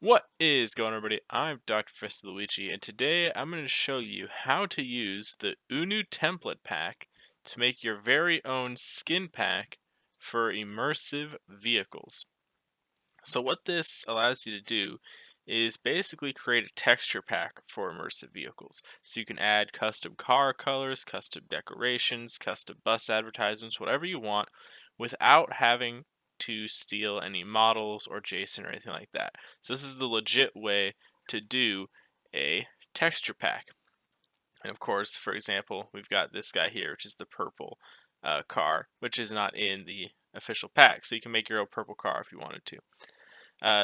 What is going on, everybody? I'm Dr. Professor Luigi, and today I'm going to show you how to use the UNU template pack to make your very own skin pack for immersive vehicles. So what this allows you to do is basically create a texture pack for immersive vehicles. So you can add custom car colors, custom decorations, custom bus advertisements, whatever you want, without having to steal any models or JSON or anything like that. So this is the legit way to do a texture pack. And of course, for example, we've got this guy here, which is the purple car, which is not in the official pack. So you can make your own purple car if you wanted to.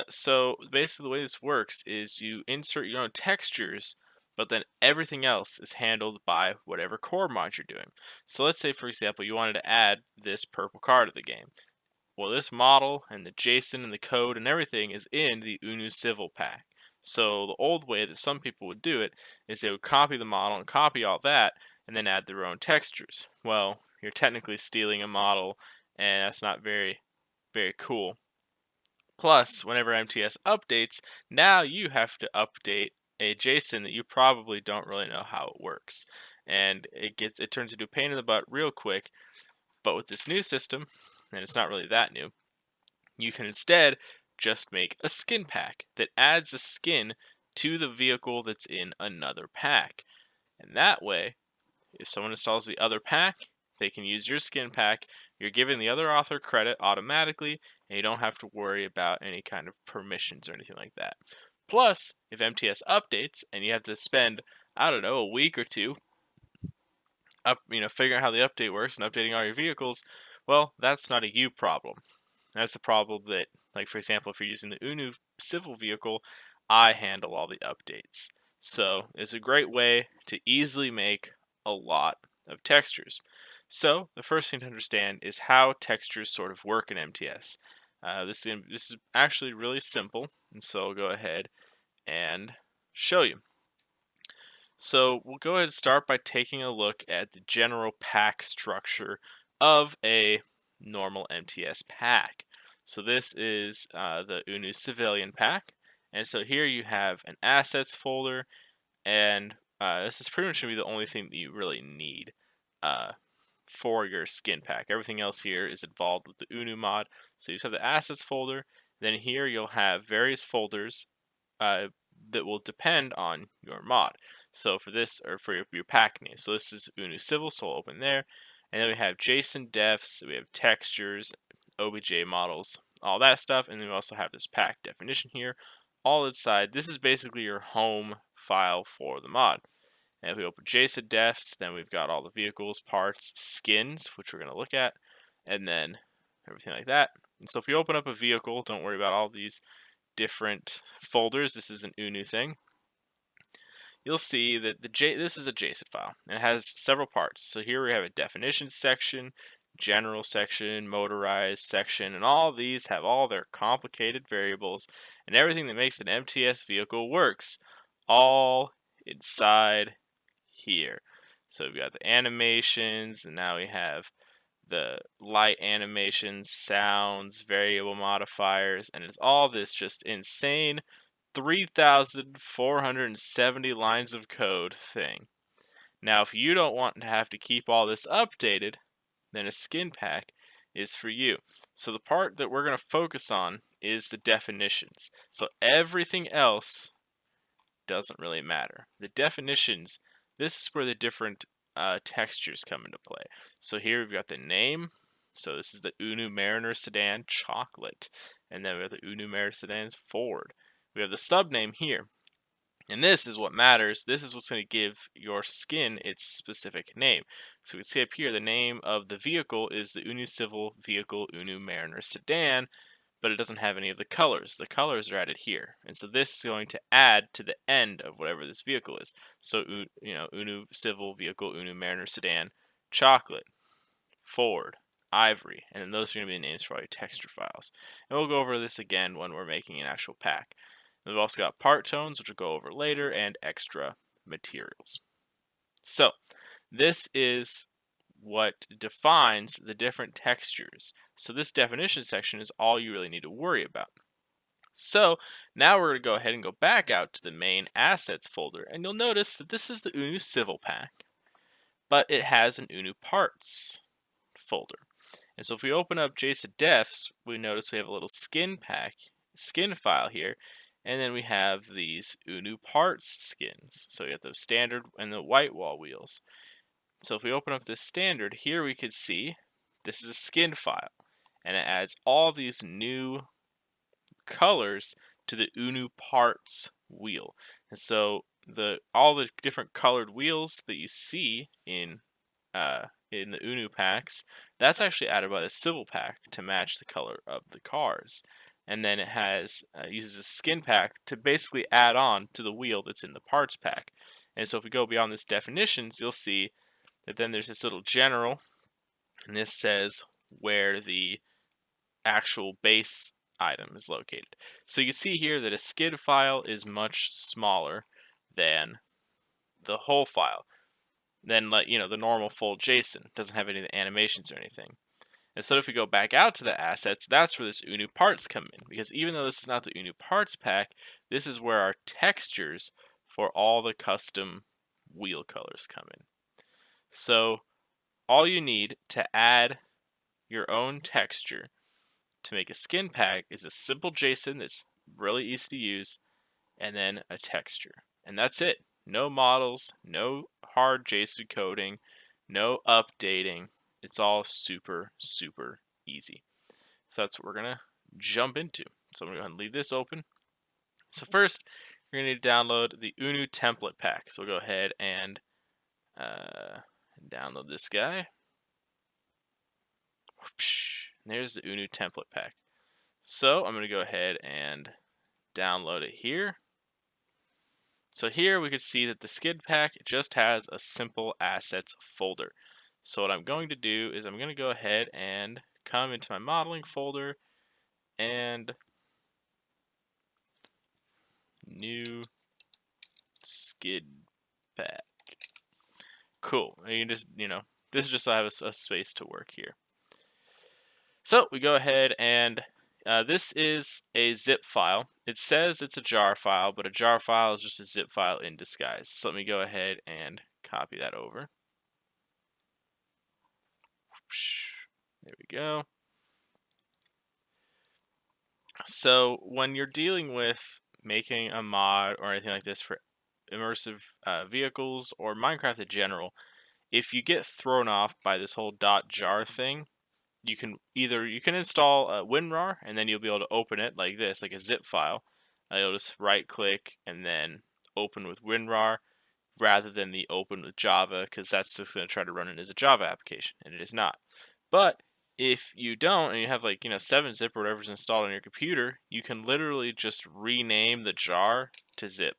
So basically the way this works is you insert your own textures, but then everything else is handled by whatever core mod you're doing. So let's say, for example, you wanted to add this purple car to the game. Well, this model and the JSON and the code and everything is in the UNU Civil pack. So the old way that some people would do it is they would copy the model and copy all that and then add their own textures. Well, you're technically stealing a model, and that's not very cool. Plus, whenever MTS updates, now you have to update a JSON that you probably don't really know how it works. And it turns into a pain in the butt real quick. But with this new system, and it's not really that new, you can instead just make a skin pack that adds a skin to the vehicle that's in another pack. And that way, if someone installs the other pack, they can use your skin pack. You're giving the other author credit automatically, and you don't have to worry about any kind of permissions or anything like that. Plus, if MTS updates and you have to spend, I don't know, a week or two figuring out how the update works and updating all your vehicles, well, that's not a you problem. That's a problem that, like for example, if you're using the UNU civil vehicle, I handle all the updates. So it's a great way to easily make a lot of textures. So the first thing to understand is how textures sort of work in MTS. This is actually really simple, and so I'll go ahead and show you. So we'll go ahead and start by taking a look at the general pack structure of a normal MTS pack. So this is the UNU Civilian pack, and so here you have an assets folder, and this is pretty much going to be the only thing that you really need for your skin pack. Everything else here is involved with the UNU mod. So you just have the assets folder, then here you'll have various folders that will depend on your mod. So for this, or for your pack name, so this is UNU Civil, so we'll open there. And then we have JSON defs, we have textures, OBJ models, all that stuff. And then we also have this pack definition here, all inside. This is basically your home file for the mod. And if we open JSON defs, then we've got all the vehicles, parts, skins, which we're going to look at, and then everything like that. And so if you open up a vehicle, don't worry about all these different folders. This is an UNU thing. You'll see that this is a JSON file, and it has several parts. So here we have a definitions section, general section, motorized section, and all these have all their complicated variables, and everything that makes an MTS vehicle works all inside here. So we've got the animations, and now we have the light animations, sounds, variable modifiers, and it's all this just insane 3,470 lines of code thing. Now, if you don't want to have to keep all this updated, then a skin pack is for you. So the part that we're going to focus on is the definitions. So everything else doesn't really matter. The definitions, this is where the different textures come into play. So here we've got the name. So this is the UNU Mariner Sedan Chocolate. And then we have the UNU Mariner Sedan Ford. We have the subname here. And this is what matters. This is what's going to give your skin its specific name. So we can see up here the name of the vehicle is the UNU Civil Vehicle UNU Mariner Sedan, but it doesn't have any of the colors. The colors are added here. And so this is going to add to the end of whatever this vehicle is. So, UNU Civil Vehicle UNU Mariner Sedan Chocolate, Ford, Ivory, and then those are going to be the names for all your texture files. And we'll go over this again when we're making an actual pack. We've also got part tones, which we'll go over later, and extra materials. So this is what defines the different textures. So this definition section is all you really need to worry about. So now we're going to go ahead and go back out to the main assets folder, and you'll notice that this is the UNU Civil Pack, but it has an UNU Parts folder. And so if we open up JSON defs, we notice we have a little skin file here, and then we have these UNU Parts skins. So we have the standard and the white wall wheels. So if we open up this standard, here we could see this is a skin file, and it adds all these new colors to the UNU Parts wheel. And so all the different colored wheels that you see in the UNU packs, that's actually added by the Civil Pack to match the color of the cars. And then it has uses a skin pack to basically add on to the wheel that's in the parts pack. And so if we go beyond this definitions, you'll see that then there's this little general, and this says where the actual base item is located. So you can see here that a skid file is much smaller than the whole file. Then, the normal full JSON doesn't have any of the animations or anything. And so if we go back out to the assets, that's where this UNU parts come in. Because even though this is not the UNU parts pack, this is where our textures for all the custom wheel colors come in. So all you need to add your own texture to make a skin pack is a simple JSON that's really easy to use, and then a texture. And that's it. No models, no hard JSON coding, no updating. It's all super, super easy. So that's what we're going to jump into. So I'm going to go ahead and leave this open. So first, you're going to need to download the UNU template pack. So we'll go ahead and download this guy. And there's the UNU template pack. So I'm going to go ahead and download it here. So here we can see that the skid pack just has a simple assets folder. So what I'm going to do is I'm going to go ahead and come into my modeling folder and new skid pack. Cool. You can just, this is just so I have a space to work here. So we go ahead and this is a zip file. It says it's a jar file, but a jar file is just a zip file in disguise. So let me go ahead and copy that over. There we go. So when you're dealing with making a mod or anything like this for immersive vehicles or Minecraft in general, if you get thrown off by this whole .jar thing, you can install WinRAR, and then you'll be able to open it like this, like a zip file. You'll just right click and then open with WinRAR rather than the open with Java, because that's just going to try to run it as a Java application, and it is not. But if you don't, and you have 7-zip or whatever's installed on your computer, you can literally just rename the jar to zip,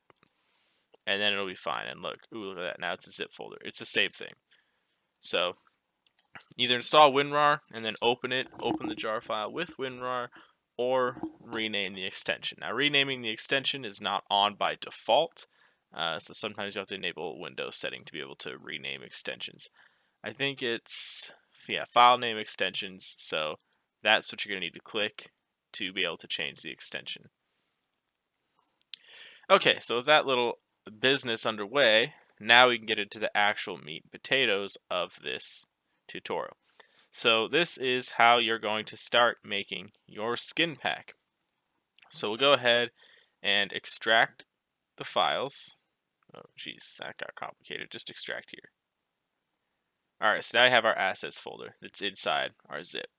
and then it'll be fine. And look at that, now it's a zip folder. It's the same thing. So either install WinRAR and then open the jar file with WinRAR, or rename the extension. Now, renaming the extension is not on by default, so sometimes you have to enable a Windows setting to be able to rename extensions. I think it's, file name extensions, so that's what you're going to need to click to be able to change the extension. Okay, so with that little business underway, now we can get into the actual meat and potatoes of this tutorial. So this is how you're going to start making your skin pack. So we'll go ahead and extract the files. Oh geez, that got complicated. Just extract here. Alright, so now I have our assets folder that's inside our zip.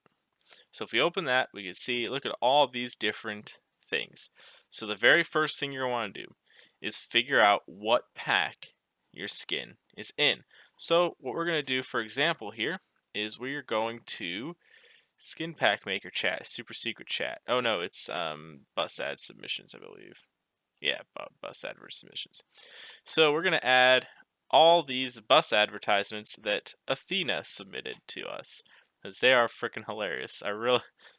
So if we open that, we can see, look at all these different things. So the very first thing you're going to want to do is figure out what pack your skin is in. So what we're going to do, for example, here is we're going to skin pack maker chat, super secret chat. Oh no, it's bus ad submissions, I believe. Yeah, bus advert submissions. So we're going to add all these bus advertisements that Athena submitted to us, because they are freaking hilarious.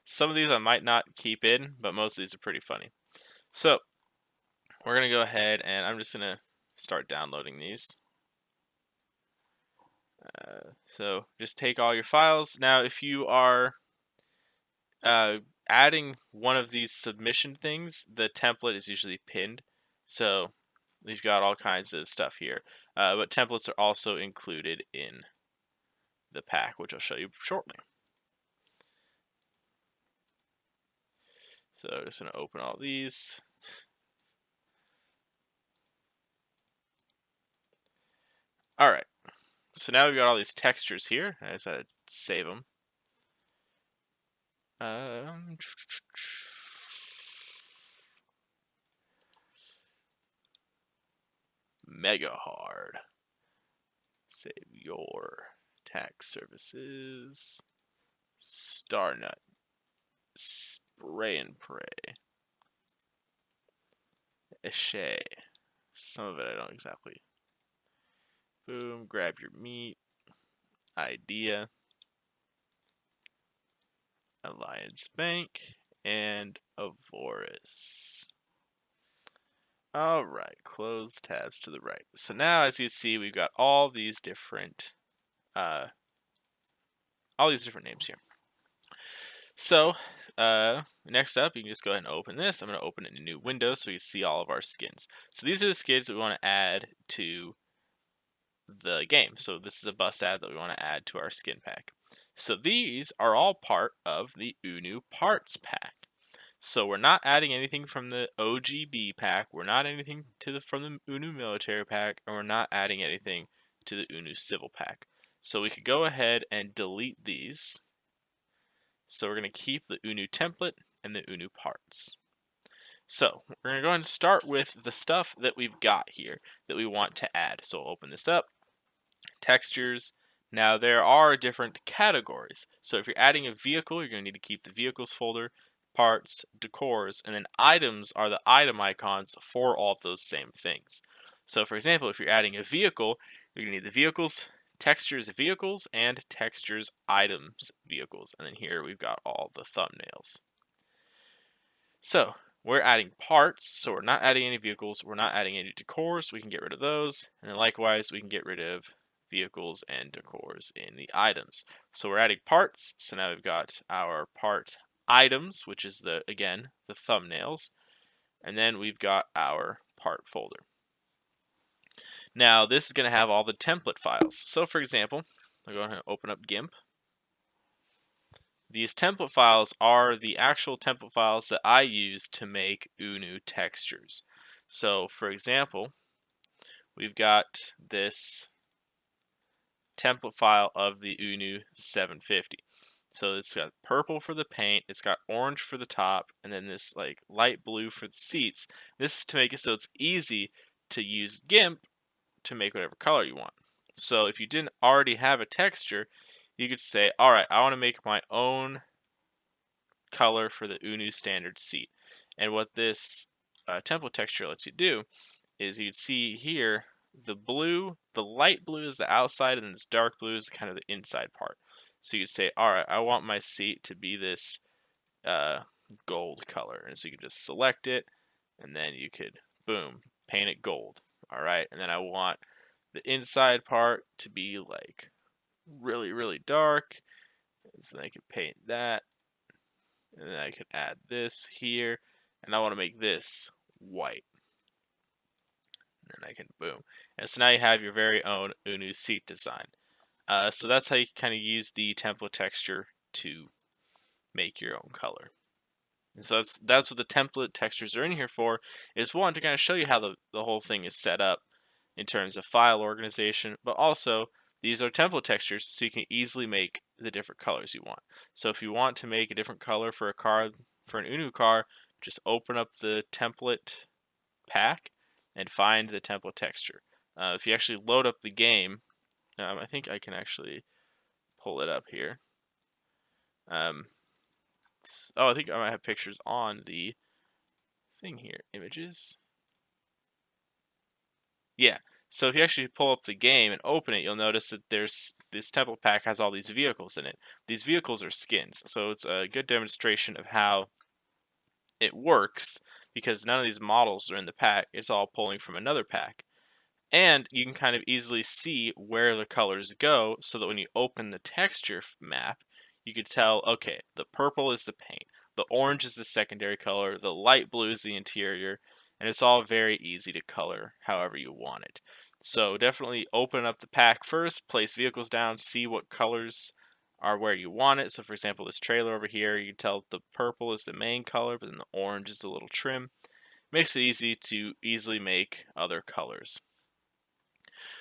Some of these I might not keep in, but most of these are pretty funny. So we're going to go ahead and I'm just going to start downloading these. So just take all your files. Now, if you are adding one of these submission things, the template is usually pinned. So we've got all kinds of stuff here. But templates are also included in the pack, which I'll show you shortly. So I'm just going to open all these. All right. So now we've got all these textures here. I just had to save them. Mega hard. Save your tax services. Star nut. Spray and pray. Esche. Some of it I don't exactly. Boom. Grab your meat. Idea. Alliance Bank. And Avoris. Alright, close tabs to the right. So now, as you see, we've got all these different names here. So, next up, you can just go ahead and open this. I'm going to open it in a new window so you can see all of our skins. So these are the skins that we want to add to the game. So this is a bus ad that we want to add to our skin pack. So these are all part of the UNU parts pack. So we're not adding anything from the OGB pack, we're not anything from the UNU military pack, and we're not adding anything to the UNU civil pack. So we could go ahead and delete these. So we're going to keep the UNU template and the UNU parts. So we're going to go ahead and start with the stuff that we've got here that we want to add. So we'll open this up. Textures. Now there are different categories. So if you're adding a vehicle, you're going to need to keep the vehicles folder, parts, decors, and then items are the item icons for all of those same things. So for example, if you're adding a vehicle, you're going to need the vehicles, textures vehicles, and textures items vehicles. And then here we've got all the thumbnails. So we're adding parts, so we're not adding any vehicles, we're not adding any decors, we can get rid of those. And then likewise, we can get rid of vehicles and decors in the items. So we're adding parts, so now we've got our part items, which is again the thumbnails, and then we've got our part folder. Now this is going to have all the template files. So for example, I'll go ahead and open up GIMP. These template files are the actual template files that I use to make UNU textures. So for example, we've got this template file of the UNU 750. So it's got purple for the paint, it's got orange for the top, and then this like light blue for the seats. This is to make it so it's easy to use GIMP to make whatever color you want. So if you didn't already have a texture, you could say, all right, I want to make my own color for the UNU standard seat. And what this template texture lets you do is you'd see here the blue, the light blue is the outside, and this dark blue is kind of the inside part. So you could say, all right, I want my seat to be this gold color. And so you could just select it, and then you could, boom, paint it gold. All right, and then I want the inside part to be like really, really dark. So then I could paint that. And then I could add this here. And I want to make this white. And then I can boom. And so now you have your very own UNU seat design. So that's how you kind of use the template texture to make your own color. And so that's what the template textures are in here for, is one, to kind of show you how the whole thing is set up in terms of file organization, but also these are template textures so you can easily make the different colors you want. So if you want to make a different color for a car, for an UNU car, just open up the template pack and find the template texture. If you actually load up the game, I think I can actually pull it up here. I think I might have pictures on the thing here. Images. Yeah. So if you actually pull up the game and open it, you'll notice that this template pack has all these vehicles in it. These vehicles are skins. So it's a good demonstration of how it works, because none of these models are in the pack. It's all pulling from another pack. And you can kind of easily see where the colors go, so that when you open the texture map, you could tell, okay, the purple is the paint, The orange is the secondary color, the light blue is the interior, and it's all very easy to color however you want it. So definitely open up the pack first, place vehicles down, see what colors are where you want it. So for example, this trailer over here, you can tell the purple is the main color, but then the orange is the little trim. Makes it easy to easily make other colors.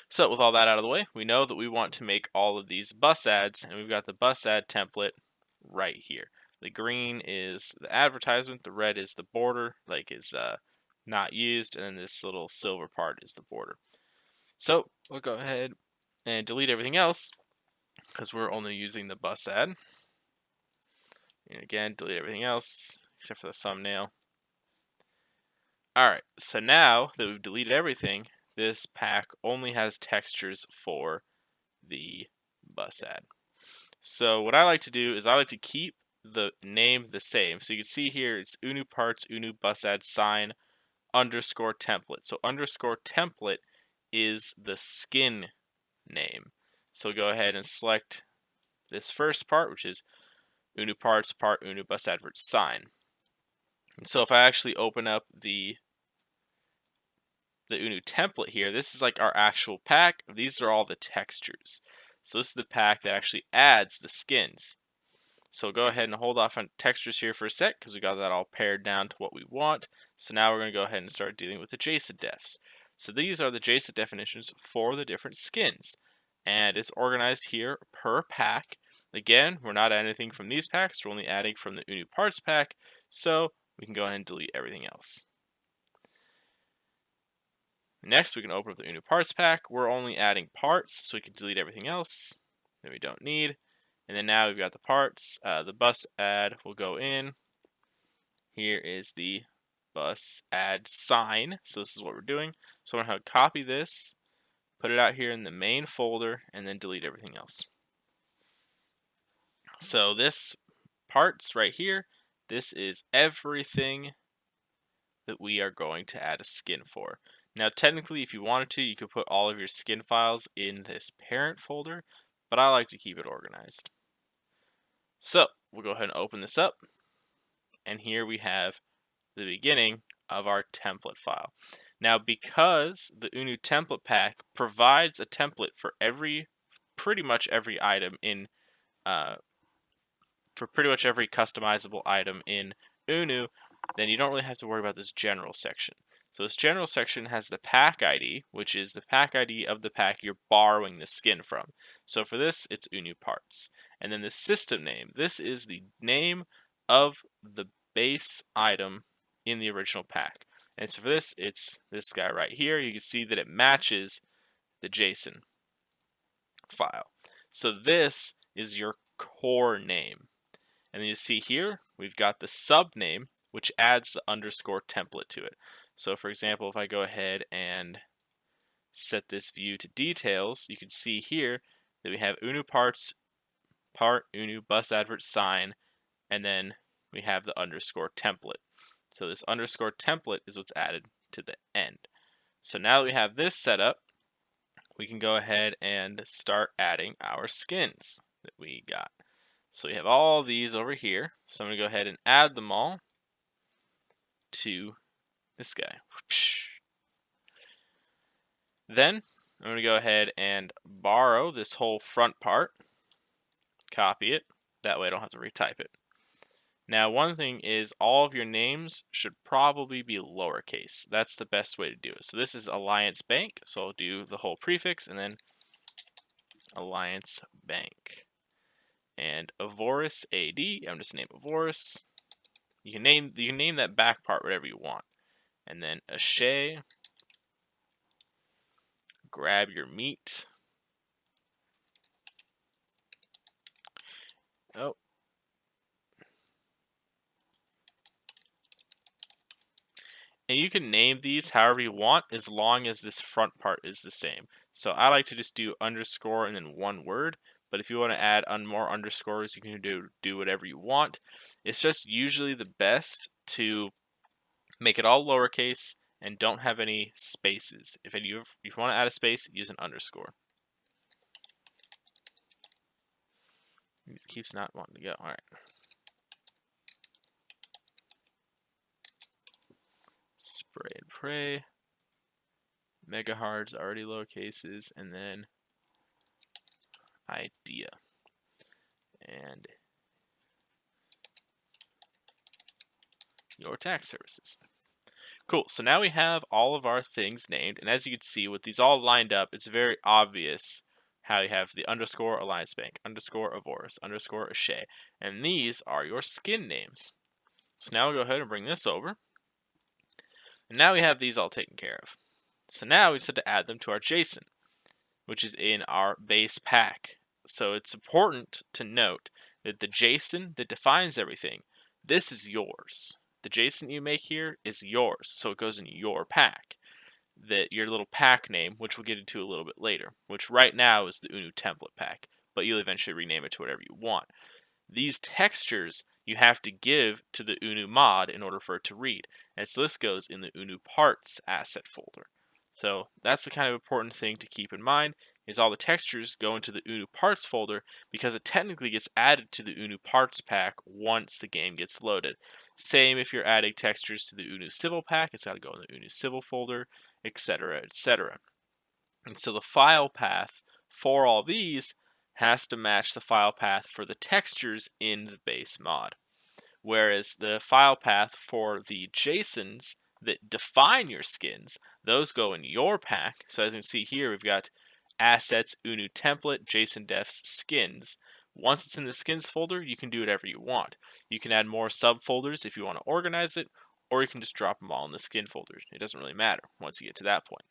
So with all that out of the way, we know that we want to make all of these bus ads, and we've got the bus ad template right here. The green is the advertisement, the red is the border, like is not used, and then this little silver part is the border. So we'll go ahead and delete everything else because we're only using the bus ad. And again, delete everything else except for the thumbnail. Alright, so now that we've deleted everything, this pack only has textures for the bus ad. So what I like to do is I like to keep the name the same. So you can see here it's UNU parts, UNU bus ad sign underscore template. So underscore template is the skin name. So go ahead and select this first part, which is UNU parts part UNU bus advert sign. And so if I actually open up the UNU template here, this is like our actual pack. These are all the textures. So this is the pack that actually adds the skins. So go ahead and hold off on textures here for a sec because we got that all pared down to what we want. So now we're going to go ahead and start dealing with the JSON defs. So these are the JSON definitions for the different skins. And it's organized here per pack. Again, we're not adding anything from these packs. We're only adding from the UNU parts pack. So we can go ahead and delete everything else. Next, we can open up the UNU parts pack. We're only adding parts, so we can delete everything else that we don't need. And then now we've got the parts. The bus ad will go in. Here is the bus ad sign. So this is what we're doing. So I'm going to copy this, put it out here in the main folder, and then delete everything else. So this parts right here, this is everything that we are going to add a skin for. Now technically if you wanted to, you could put all of your skin files in this parent folder, but I like to keep it organized. So we'll go ahead and open this up, and here we have the beginning of our template file. Now because the UNU template pack provides a template for pretty much every item in pretty much every customizable item in UNU, then you don't really have to worry about this general section. So this general section has the pack ID, which is the pack ID of the pack you're borrowing the skin from. So for this, it's UNU parts. And then the system name, this is the name of the base item in the original pack. And so for this, it's this guy right here. You can see that it matches the JSON file. So this is your core name. And then you see here, we've got the subname, which adds the underscore template to it. So for example, if I go ahead and set this view to details, you can see here that we have UNU parts, part UNU bus advert sign, and then we have the underscore template. So this underscore template is what's added to the end. So now that we have this set up, we can go ahead and start adding our skins that we got. So we have all these over here. So I'm going to go ahead and add them all to this guy. Then I'm going to go ahead and borrow this whole front part, copy it. That way I don't have to retype it. Now one thing is all of your names should probably be lowercase. That's the best way to do it. So this is Alliance Bank. So I'll do the whole prefix and then Alliance Bank. And Avoris AD, I'm just name Avoris. You can name that back part whatever you want. And then Ashay, grab your meat. Oh. And you can name these however you want as long as this front part is the same. So I like to just do underscore and then one word. But if you want to add more underscores, you can do whatever you want. It's just usually the best to make it all lowercase and don't have any spaces. If you want to add a space, use an underscore. It keeps not wanting to go. All right. cray, megahertz already lowercases, and then idea. And your tax services. Cool, so now we have all of our things named, and as you can see, with these all lined up, it's very obvious how you have the underscore Alliance Bank, underscore Avoris, underscore Ashay, and these are your skin names. So now we'll go ahead and bring this over, and now we have these all taken care of. So now we just have to add them to our JSON, which is in our base pack. So it's important to note that the JSON that defines everything, this is yours. The JSON you make here is yours, so it goes in your pack. Your little pack name, which we'll get into a little bit later, which right now is the UNU template pack, but you'll eventually rename it to whatever you want. These textures you have to give to the UNU mod in order for it to read, and so this goes in the UNU parts asset folder. So that's the kind of important thing to keep in mind, is all the textures go into the UNU parts folder because it technically gets added to the UNU parts pack once the game gets loaded. Same if you're adding textures to the UNU civil pack, it's got to go in the UNU civil folder, etc., etc. And so the file path for all these has to match the file path for the textures in the base mod. Whereas the file path for the JSONs that define your skins, those go in your pack. So as you can see here, we've got assets, UNU template, JSON defs, skins. Once it's in the skins folder, you can do whatever you want. You can add more subfolders if you want to organize it, or you can just drop them all in the skin folder. It doesn't really matter once you get to that point.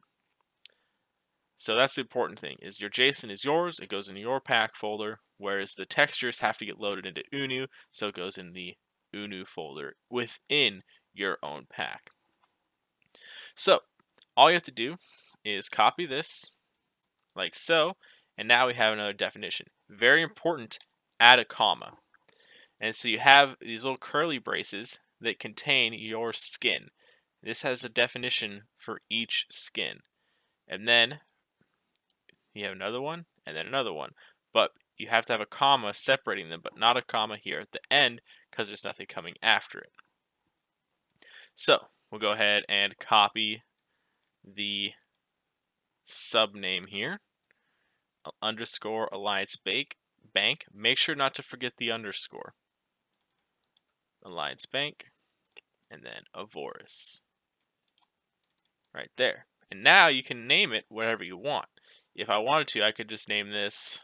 So that's the important thing, is your JSON is yours, it goes in your pack folder, whereas the textures have to get loaded into UNU, so it goes in the UNU folder within your own pack. So all you have to do is copy this, like so, and now we have another definition. Very important, add a comma. And so you have these little curly braces that contain your skin. This has a definition for each skin. And then you have another one, and then another one. But you have to have a comma separating them, but not a comma here at the end, because there's nothing coming after it. So we'll go ahead and copy the subname here, underscore Alliance Bank. Make sure not to forget the underscore. Alliance Bank, and then Avoris. Right there. And now you can name it whatever you want. If I wanted to, I could just name this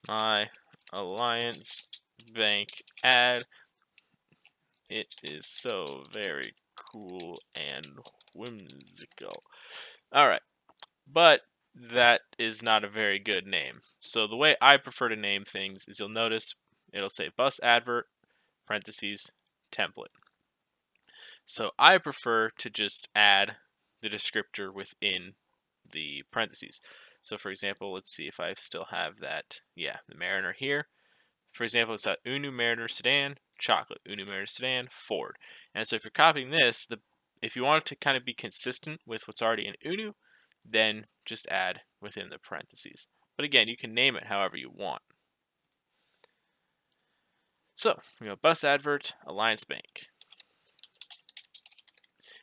my Alliance Bank ad. It is so very cool and whimsical. Alright, but that is not a very good name. So the way I prefer to name things is, you'll notice it'll say bus advert, parentheses, template. So I prefer to just add the descriptor within the parentheses. So for example, let's see if I still have that. Yeah, the Mariner here. For example, it's got UNU Mariner Sedan, chocolate, UNU Mariner Sedan, Ford. And so if you're copying this, if you want it to kind of be consistent with what's already in UNU, then just add within the parentheses. But again, you can name it however you want. So, we go bus advert, Alliance Bank.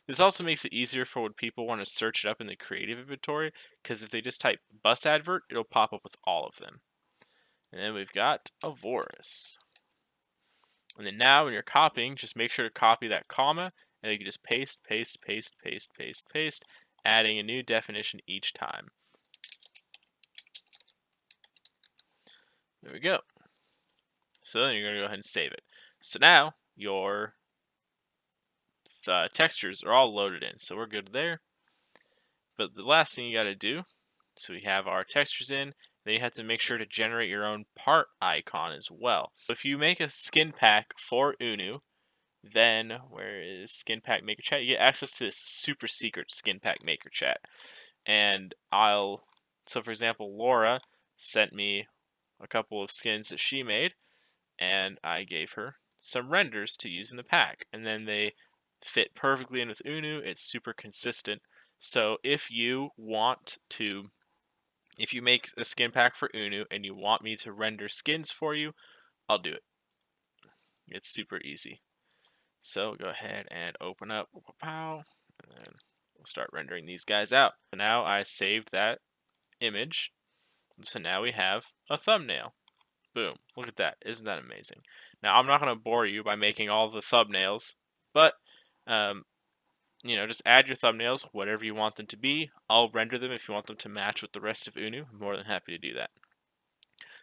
This also makes it easier for when people want to search it up in the creative inventory, because if they just type bus advert, it'll pop up with all of them. And then we've got Avoris. And then now when you're copying, just make sure to copy that comma, and you can just paste, paste, paste, paste, paste, paste, adding a new definition each time. There we go. So then you're going to go ahead and save it. So now your textures are all loaded in, so we're good there. But the last thing you got to do, so we have our textures in, then you have to make sure to generate your own part icon as well. So if you make a skin pack for UNU, then where is skin pack maker chat? You get access to this super secret skin pack maker chat. And so for example, Laura sent me a couple of skins that she made, and I gave her some renders to use in the pack. And then they fit perfectly in with UNU. It's super consistent. So if you make a skin pack for UNU and you want me to render skins for you, I'll do it. It's super easy. So go ahead and open up, and then start rendering these guys out. So now I saved that image. So now we have a thumbnail. Boom. Look at that. Isn't that amazing? Now, I'm not going to bore you by making all the thumbnails, but, just add your thumbnails, whatever you want them to be. I'll render them if you want them to match with the rest of UNU. I'm more than happy to do that.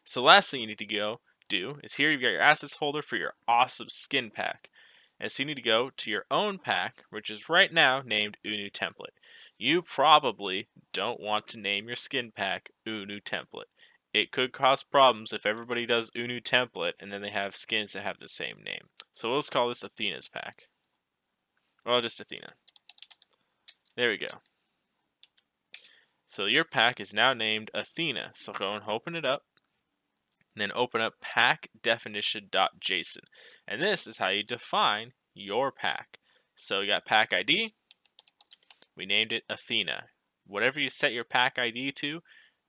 So the last thing you need to do is here you've got your assets folder for your awesome skin pack. And so you need to go to your own pack, which is right now named UNU Template. You probably don't want to name your skin pack UNU Template. It could cause problems if everybody does UNU Template and then they have skins that have the same name. So let's call this Athena's pack. Well, just Athena. There we go. So your pack is now named Athena. So go and open it up. And then open up pack definition.json. And this is how you define your pack. So you got pack ID. We named it Athena. Whatever you set your pack ID to,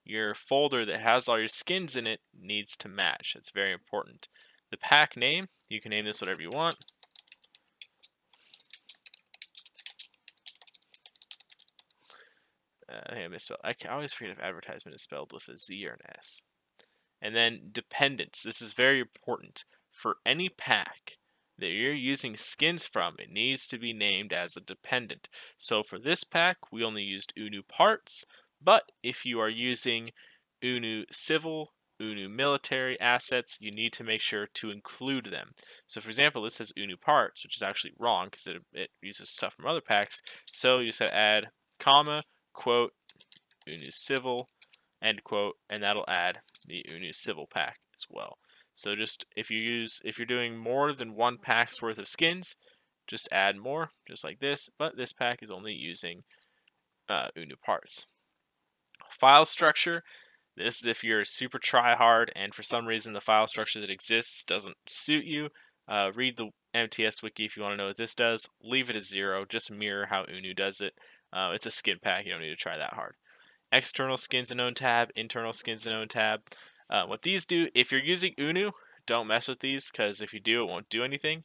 your folder that has all your skins in it needs to match. That's very important. The pack name, you can name this whatever you want. I misspelled. I always forget if advertisement is spelled with a Z or an S. And then dependents. This is very important. For any pack that you're using skins from, it needs to be named as a dependent. So for this pack, we only used UNU parts, but if you are using UNU civil, UNU military assets, you need to make sure to include them. So for example, this says UNU parts, which is actually wrong because it uses stuff from other packs. So you just add comma, quote, UNU civil, end quote, and that'll add the UNU civil pack as well. So just if you're doing more than one pack's worth of skins, just add more, just like this. But this pack is only using UNU parts. File structure. This is if you're super try hard and for some reason the file structure that exists doesn't suit you. Read the MTS wiki if you want to know what this does. Leave it as 0. Just mirror how UNU does it. It's a skin pack. You don't need to try that hard. External skins in own tab, internal skins in own tab. What these do, if you're using UNU, don't mess with these because if you do, it won't do anything.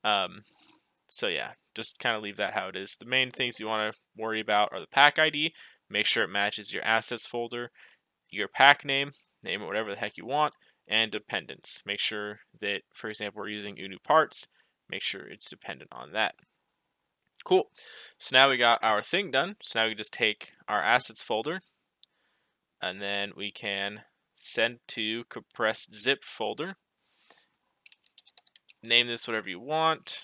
So yeah, just kind of leave that how it is. The main things you want to worry about are the pack ID. Make sure it matches your assets folder, your pack name it whatever the heck you want, and dependents. Make sure that, for example, we're using UNU parts. Make sure it's dependent on that. Cool. So now we got our thing done. So now we can just take our assets folder and then we can send to compressed zip folder. Name this whatever you want.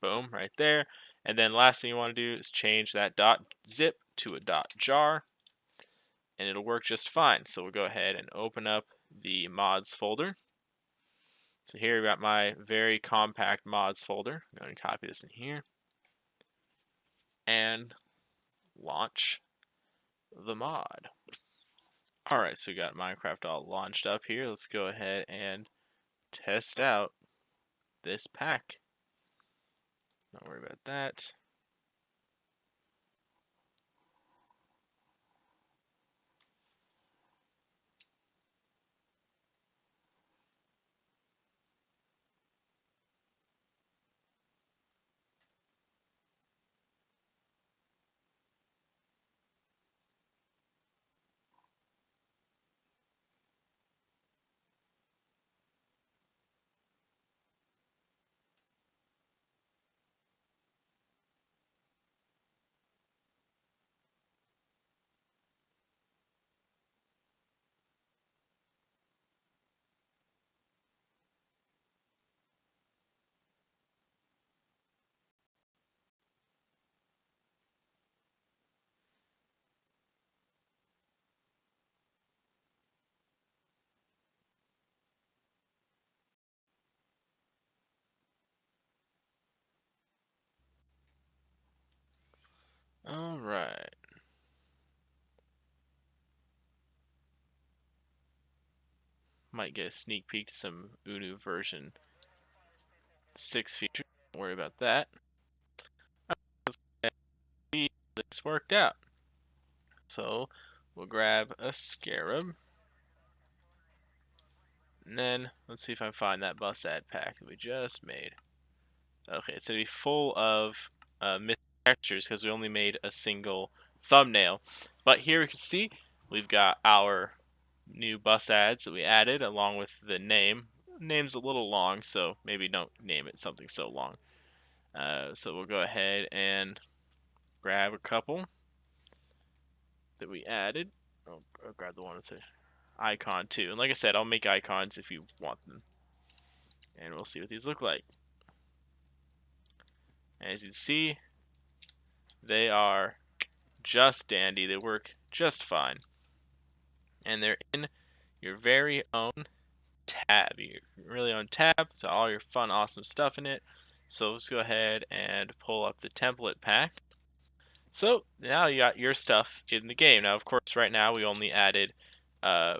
Boom, right there. And then last thing you want to do is change that .zip to a .jar and it'll work just fine. So we'll go ahead and open up the mods folder. So here we got my very compact mods folder. I'm going to copy this in here and launch the mod. Alright, so we got Minecraft all launched up here. Let's go ahead and test out this pack. Don't worry about that. Alright. Might get a sneak peek to some UNU version 6 features. Don't worry about that. This worked out. So we'll grab a scarab. And then let's see if I can find that bus ad pack that we just made. Okay, it's going to be full of missing textures because we only made a single thumbnail. But here we can see we've got our new bus ads that we added along with the name. Name's a little long, so maybe don't name it something so long. So we'll go ahead and grab a couple that we added. I'll grab the one with the icon too. And like I said, I'll make icons if you want them. And we'll see what these look like. As you can see, they are just dandy. They work just fine. And they're in your very own tab. You're really on tab, so all your fun, awesome stuff in it. So let's go ahead and pull up the template pack. So now you got your stuff in the game. Now, of course, right now we only added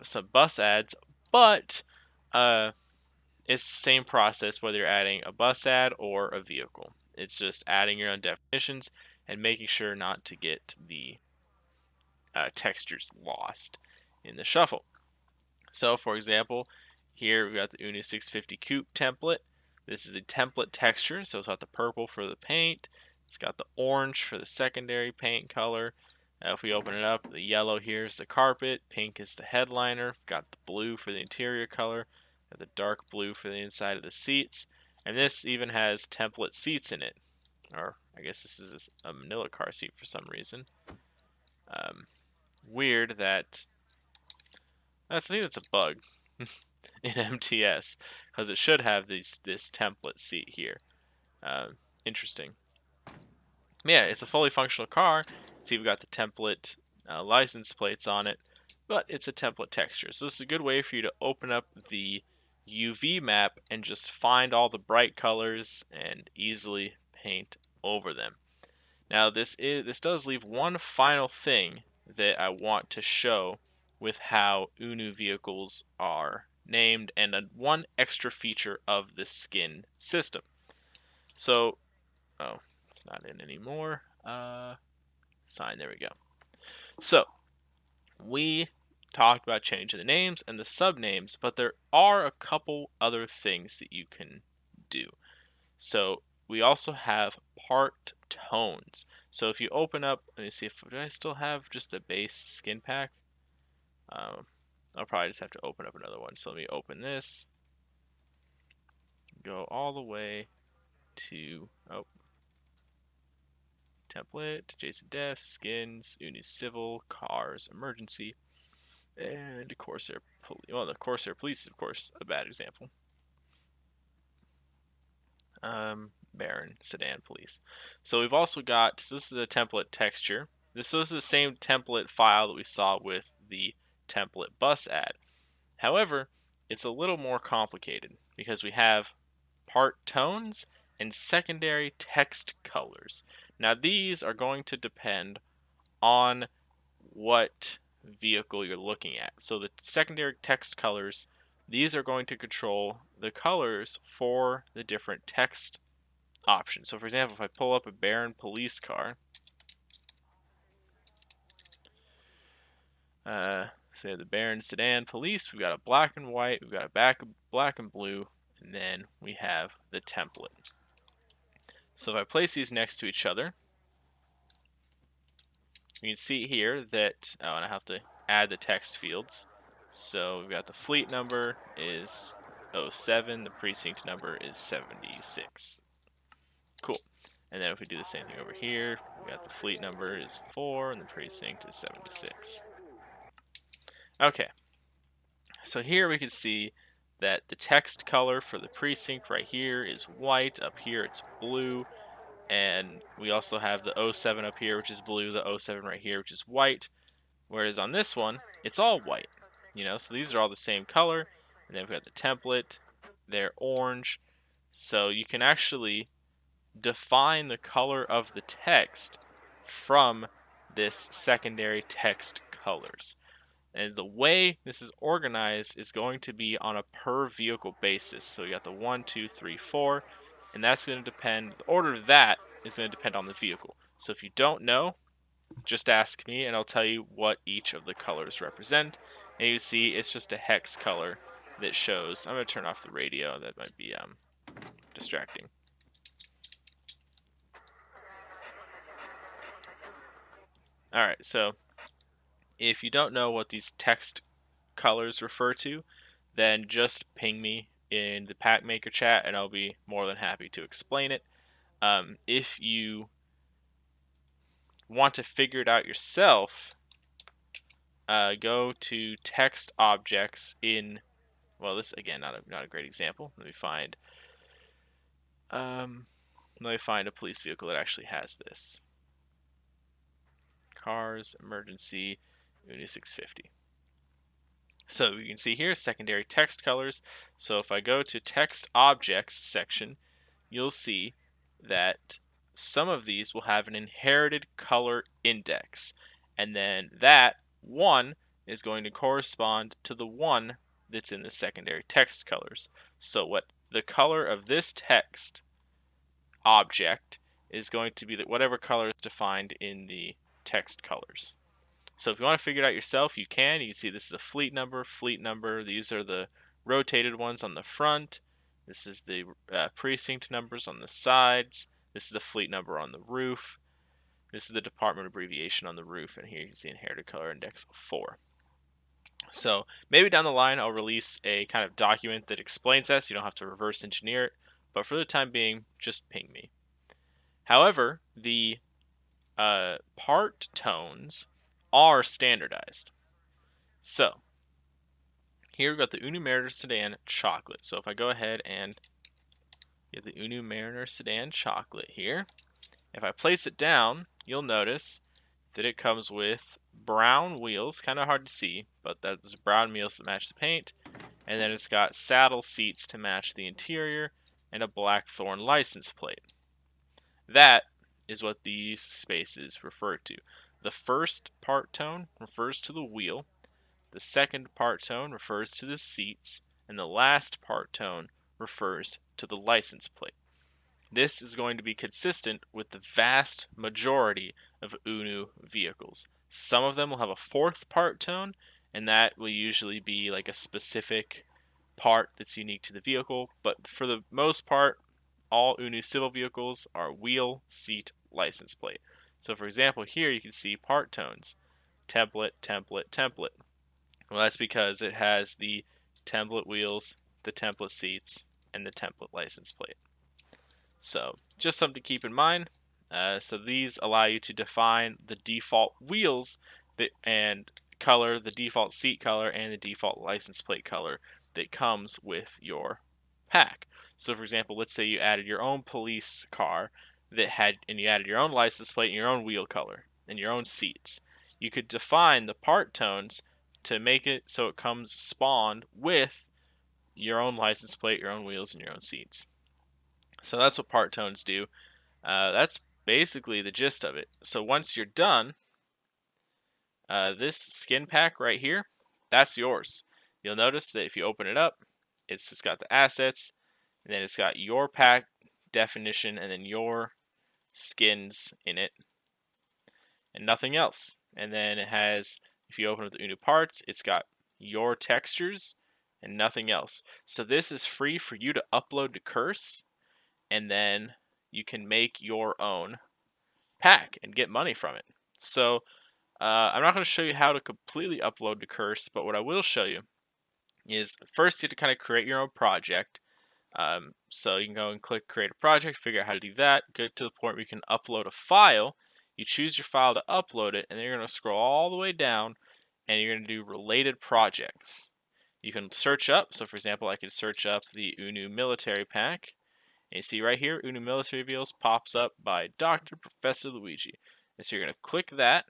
some bus ads, but it's the same process whether you're adding a bus ad or a vehicle. It's just adding your own definitions and making sure not to get the textures lost in the shuffle. So, for example, here we've got the UNU 650 coupe template. This is the template texture, so it's got the purple for the paint. It's got the orange for the secondary paint color. Now, if we open it up, the yellow here is the carpet, pink is the headliner. We've got the blue for the interior color, got the dark blue for the inside of the seats, and this even has template seats in it. Or I guess this is a manila car seat for some reason. Weird that I think that's a bug in MTS because it should have this template seat here. Interesting. Yeah, it's a fully functional car. See, we've got the template license plates on it, but it's a template texture. So this is a good way for you to open up the UV map and just find all the bright colors and easily paint over them. Now this does leave one final thing that I want to show with how UNU vehicles are named and one extra feature of the skin system. So, oh, it's not in anymore. Sign, there we go. So, we talked about changing the names and the subnames, but there are a couple other things that you can do. So, we also have part tones. So if you open up, let me see if do I still have just the base skin pack. I'll probably just have to open up another one. So let me open this. Go all the way to template, JSON def, skins, UNU civil, cars, emergency, and Corsair police. Well, the Corsair police is of course a bad example. Baron sedan police. So we've also got, so this is a template texture. This is the same template file that we saw with the template bus ad. However, it's a little more complicated because we have part tones and secondary text colors. Now these are going to depend on what vehicle you're looking at. So the secondary text colors, these are going to control the colors for the different text options. So for example, if I pull up a Baron police car, say the Baron sedan police, we've got a black and white, we've got a black and blue, and then we have the template. So if I place these next to each other, you can see here that, oh, and I have to add the text fields. So we've got the fleet number is 07, the precinct number is 76. Cool. And then if we do the same thing over here, we got the fleet number is 4 and the precinct is 76. Okay. So here we can see that the text color for the precinct right here is white, up here it's blue, and we also have the 07 up here, which is blue, the 07 right here, which is white, whereas on this one, it's all white, so these are all the same color, and then we've got the template, they're orange, so you can actually define the color of the text from this secondary text colors. And the way this is organized is going to be on a per vehicle basis. So you got the 1, 2, 3, 4, and that's going to depend, the order of that is going to depend on the vehicle. So if you don't know, just ask me and I'll tell you what each of the colors represent. And you see it's just a hex color that shows. I'm going to turn off the radio, that might be distracting. Alright, so if you don't know what these text colors refer to, then just ping me in the pack maker chat and I'll be more than happy to explain it. If you want to figure it out yourself, go to text objects in, well, this again, not a great example. Let me find a police vehicle that actually has this. Cars, emergency, UNU 650. So you can see here, secondary text colors. So if I go to text objects section, you'll see that some of these will have an inherited color index. And then that one is going to correspond to the one that's in the secondary text colors. So what the color of this text object is going to be whatever color is defined in the text colors. So if you want to figure it out yourself, you can. You can see this is a fleet number. These are the rotated ones on the front. This is the precinct numbers on the sides. This is the fleet number on the roof. This is the department abbreviation on the roof. And here you can see inherited color index 4. So maybe down the line I'll release a kind of document that explains this. You don't have to reverse engineer it. But for the time being, just ping me. However, the part tones are standardized. So here we've got the UNU Mariner Sedan Chocolate. So if I go ahead and get the UNU Mariner Sedan Chocolate here, if I place it down, you'll notice that it comes with brown wheels, kind of hard to see, but that's brown wheels that match the paint. And then it's got saddle seats to match the interior and a blackthorn license plate. That is what these spaces refer to. The first part tone refers to the wheel, the second part tone refers to the seats, and the last part tone refers to the license plate. This is going to be consistent with the vast majority of UNU vehicles. Some of them will have a fourth part tone, and that will usually be like a specific part that's unique to the vehicle, but for the most part, all UNU civil vehicles are wheel, seat, license plate. So for example, here you can see part tones, template, template, template. Well, that's because it has the template wheels, the template seats, and the template license plate. So just something to keep in mind. So these allow you to define the default wheels and color, the default seat color, and the default license plate color that comes with your pack. So for example, let's say you added your own police car and you added your own license plate and your own wheel color and your own seats. You could define the part tones to make it so it comes spawned with your own license plate, your own wheels, and your own seats. So that's what part tones do. That's basically the gist of it. So once you're done, this skin pack right here, that's yours. You'll notice that if you open it up, it's just got the assets, and then it's got your pack definition, and then your skins in it, and nothing else. And then it has, if you open up the UNU parts, it's got your textures and nothing else. So this is free for you to upload to Curse, and then you can make your own pack and get money from it. So I'm not going to show you how to completely upload to Curse, but what I will show you is first you have to kind of create your own project. So you can go and click create a project, figure out how to do that, get to the point where you can upload a file. You choose your file to upload it, and then you're going to scroll all the way down, and you're going to do related projects. You can search up, so for example, I could search up the UNU military pack, and you see right here, UNU military vehicles pops up by Dr. Professor Luigi. And so you're going to click that,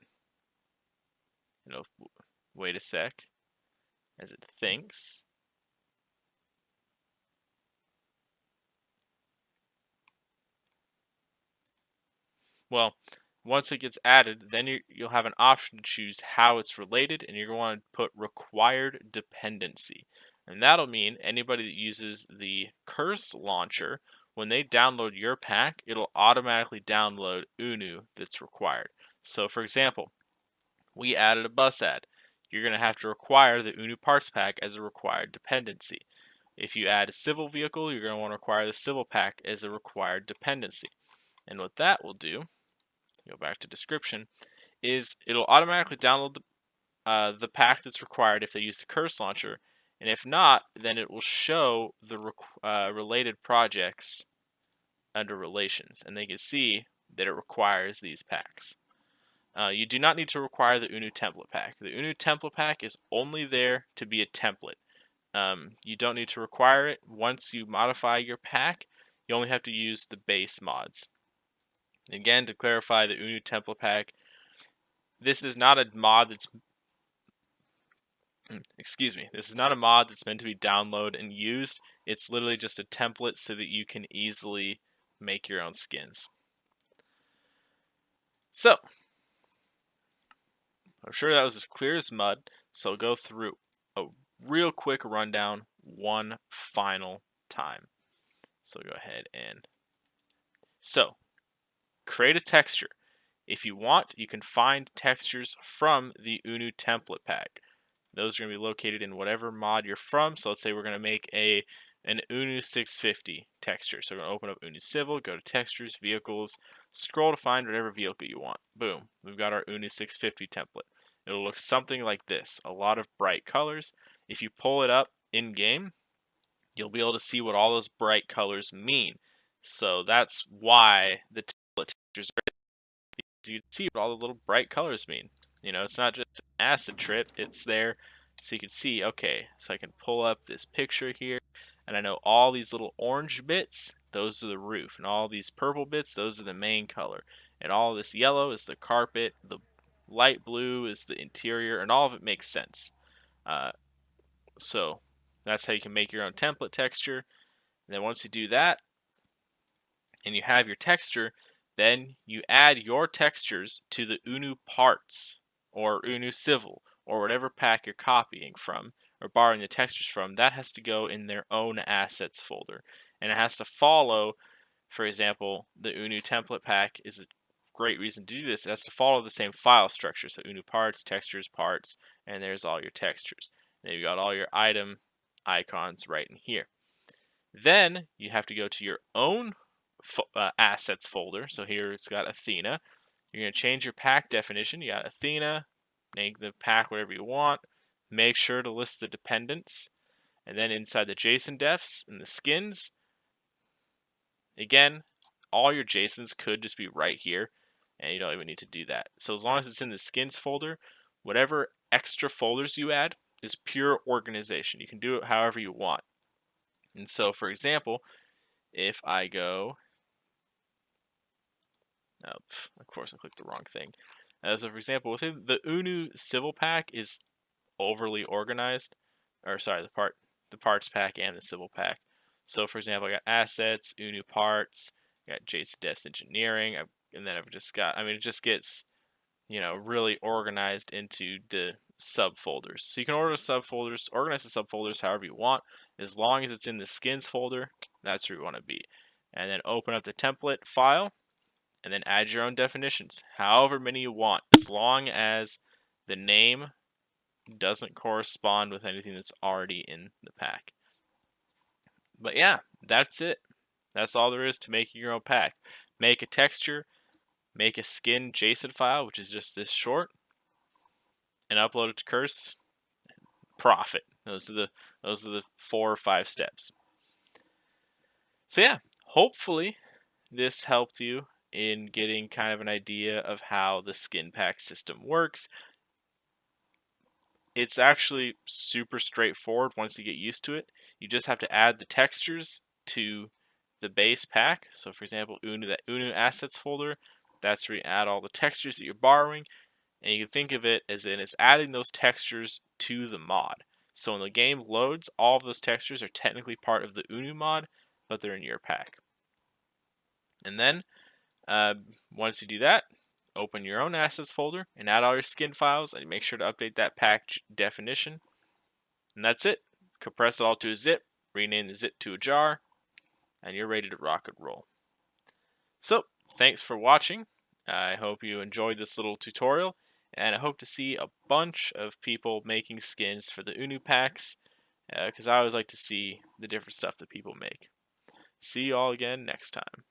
and it'll wait a sec as it thinks. Well, once it gets added, then you'll have an option to choose how it's related, and you're going to want to put required dependency. And that'll mean anybody that uses the Curse launcher, when they download your pack, it'll automatically download UNU that's required. So for example, we added a bus ad. You're going to have to require the UNU parts pack as a required dependency. If you add a civil vehicle, you're going to want to require the civil pack as a required dependency. And what that will do, go back to description, is it'll automatically download the pack that's required if they use the curse launcher, and if not, then it will show the related projects under relations, and they can see that it requires these packs. You do not need to require the UNU template pack. The UNU template pack is only there to be a template. You don't need to require it. Once you modify your pack, you only have to use the base mods. Again, to clarify, the UNU template pack, this is not a mod that's this is not a mod that's meant to be downloaded and used. It's literally just a template so that you can easily make your own skins. So, I'm sure that was as clear as mud, so I'll go through a real quick rundown one final time. So go ahead and create a texture. If you want, you can find textures from the UNU template pack. Those are going to be located in whatever mod you're from. So let's say we're going to make an UNU 650 texture. So we're going to open up UNU Civil, go to Textures, Vehicles, scroll to find whatever vehicle you want. Boom, we've got our UNU 650 template. It'll look something like this, a lot of bright colors. If you pull it up in game, you'll be able to see what all those bright colors mean. So that's why the template textures are, because you can see what all the little bright colors mean. You know, it's not just an acid trip, it's there so you can see, okay, so I can pull up this picture here, and I know all these little orange bits, those are the roof, and all these purple bits, those are the main color, and all this yellow is the carpet, the light blue is the interior, and all of it makes sense. So that's how you can make your own template texture. And then once you do that, and you have your texture, then you add your textures to the UNU parts, or UNU Civil, or whatever pack you're copying from, or borrowing the textures from. That has to go in their own assets folder. And it has to follow, for example, the UNU template pack is a great reason to do this. It has to follow the same file structure. So UNU parts, textures, parts, and there's all your textures. And you've got all your item icons right in here. Then you have to go to your own assets folder. So here it's got Athena. You're going to change your pack definition. You got Athena, name the pack whatever you want. Make sure to list the dependents. And then inside the JSON defs and the skins, again, all your JSONs could just be right here, and you don't even need to do that. So as long as it's in the skins folder, whatever extra folders you add is pure organization. You can do it however you want. And so, for example, if I go, of course I clicked the wrong thing. So for example, within the UNU Civil pack is overly organized, or sorry, the parts pack and the Civil pack. So for example, I got assets, UNU parts, I got JSON Devs Engineering, and then I've just got, it just gets, really organized into the subfolders. So you can organize the subfolders however you want, as long as it's in the skins folder. That's where you want to be. And then open up the template file, and then add your own definitions, however many you want, as long as the name doesn't correspond with anything that's already in the pack. But yeah, that's it. That's all there is to making your own pack. Make a texture, make a skin JSON file, which is just this short, and upload it to Curse. Profit. Those are the 4 or 5 steps. So yeah, hopefully this helped you in getting kind of an idea of how the Skinpack system works. It's actually super straightforward once you get used to it. You just have to add the textures to the base pack. So for example, that UNU assets folder, that's where you add all the textures that you're borrowing. And you can think of it as in it's adding those textures to the mod. So when the game loads, all of those textures are technically part of the UNU mod, but they're in your pack. And then once you do that, open your own assets folder and add all your skin files, and make sure to update that pack definition. And that's it. Compress it all to a zip, rename the zip to a jar, and you're ready to rock and roll. So, thanks for watching. I hope you enjoyed this little tutorial, and I hope to see a bunch of people making skins for the UNU packs, because I always like to see the different stuff that people make. See you all again next time.